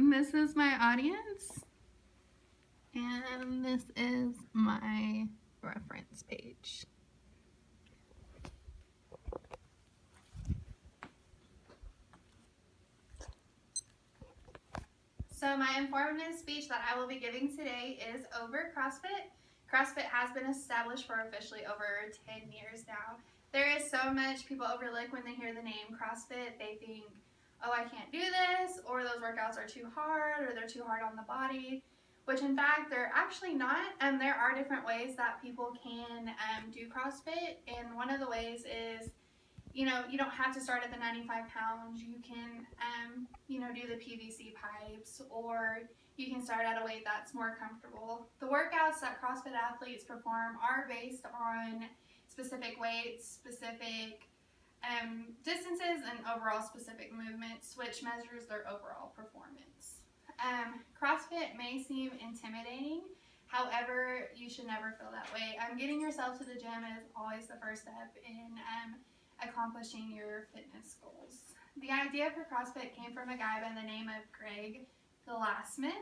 This is my audience, and this is my reference page. So my informative speech that I will be giving today is over CrossFit. CrossFit has been established for officially over 10 years now. There is so much people overlook when they hear the name CrossFit. They think, oh, I can't do this, or those workouts are too hard, or they're too hard on the body, which in fact they're actually not. There are different ways that people can do CrossFit, and one of the ways is, you don't have to start at the 95 pounds. You can, do the PVC pipes, or you can start at a weight that's more comfortable. The workouts that CrossFit athletes perform are based on specific weights, specific distances, and overall specific movements, which measures their overall performance. CrossFit may seem intimidating. However, you should never feel that way. Getting yourself to the gym is always the first step in accomplishing your fitness goals. The idea for CrossFit came from a guy by the name of Greg Glassman,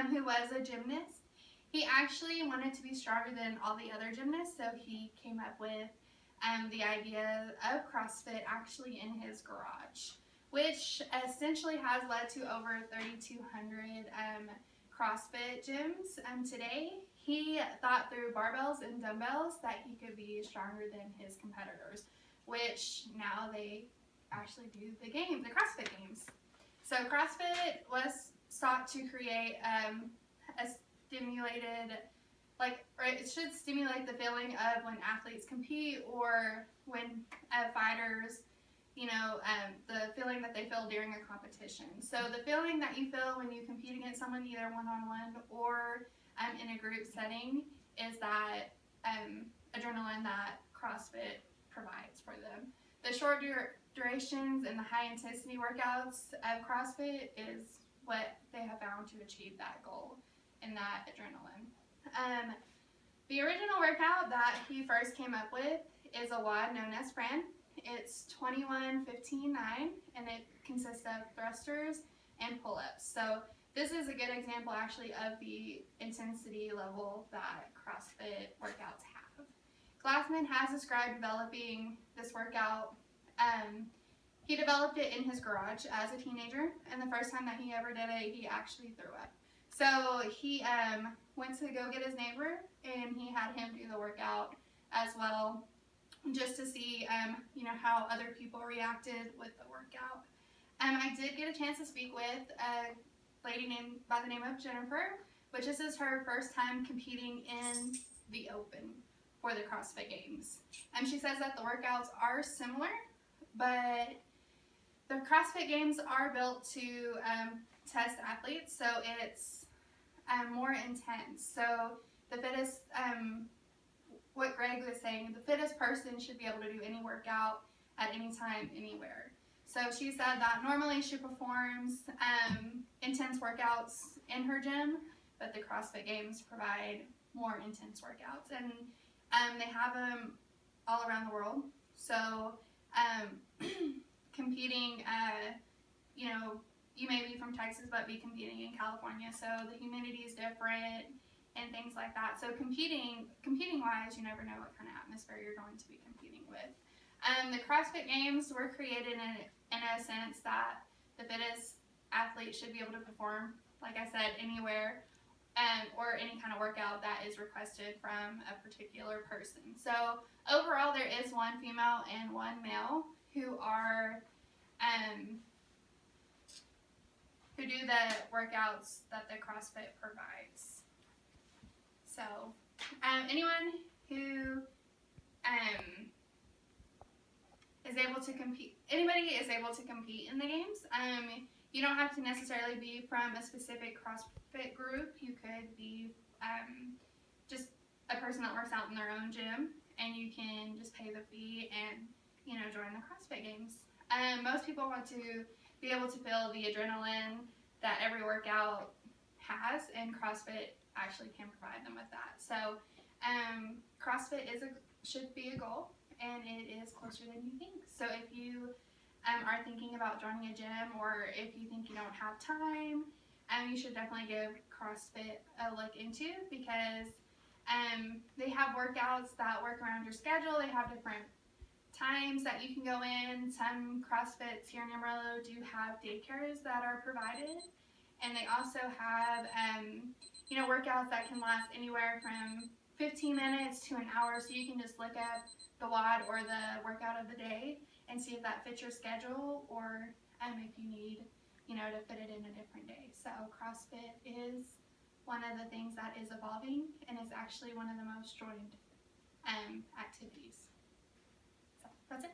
who was a gymnast. He actually wanted to be stronger than all the other gymnasts, so he came up with the idea of CrossFit actually in his garage, which essentially has led to over 3,200 CrossFit gyms today. He thought through barbells and dumbbells that he could be stronger than his competitors, which now they actually do the CrossFit Games. So CrossFit was sought to create a stimulated, it should stimulate the feeling of when athletes compete, or when fighters, the feeling that they feel during a competition. So the feeling that you feel when you compete against someone, either one-on-one or in a group setting, is that adrenaline that CrossFit provides for them. The short durations and the high intensity workouts of CrossFit is what they have found to achieve that goal and that adrenaline. The original workout that he first came up with is a WOD known as Fran. It's 21-15-9, and it consists of thrusters and pull-ups. So this is a good example actually of the intensity level that CrossFit workouts have. Glassman has described developing this workout. He developed it in his garage as a teenager, and the first time that he ever did it, he actually threw up. So he went to go get his neighbor, and he had him do the workout as well, just to see how other people reacted with the workout. I did get a chance to speak with a lady by the name of Jennifer, which this is her first time competing in the open for the CrossFit Games. She says that the workouts are similar, but the CrossFit Games are built to test athletes, so it's more intense. So the fittest, what Greg was saying, the fittest person should be able to do any workout at any time, anywhere. So she said that normally she performs intense workouts in her gym, but the CrossFit Games provide more intense workouts, and they have them all around the world. So competing, you may be from Texas but be competing in California, so the humidity is different and things like that. So competing wise, you never know what kind of atmosphere you're going to be competing with. The CrossFit Games were created in a sense that the fittest athletes should be able to perform, like I said, anywhere, or any kind of workout that is requested from a particular person. So overall, there is one female and one male who are who do the workouts that the CrossFit provides. So anyone who anybody is able to compete in the games. You don't have to necessarily be from a specific CrossFit group. You could be just a person that works out in their own gym, and you can just pay the fee and join the CrossFit Games. Most people want to be able to feel the adrenaline that every workout has, and CrossFit actually can provide them with that. So CrossFit should be a goal, and it is closer than you think. So if you are thinking about joining a gym, or if you think you don't have time, you should definitely give CrossFit a look into, because they have workouts that work around your schedule. They have different times that you can go in. Some CrossFits here in Amarillo do have daycares that are provided, and they also have workouts that can last anywhere from 15 minutes to an hour, so you can just look up the WOD or the workout of the day and see if that fits your schedule, or if you need to fit it in a different day. So CrossFit is one of the things that is evolving, and is actually one of the most joined activities. So that's it.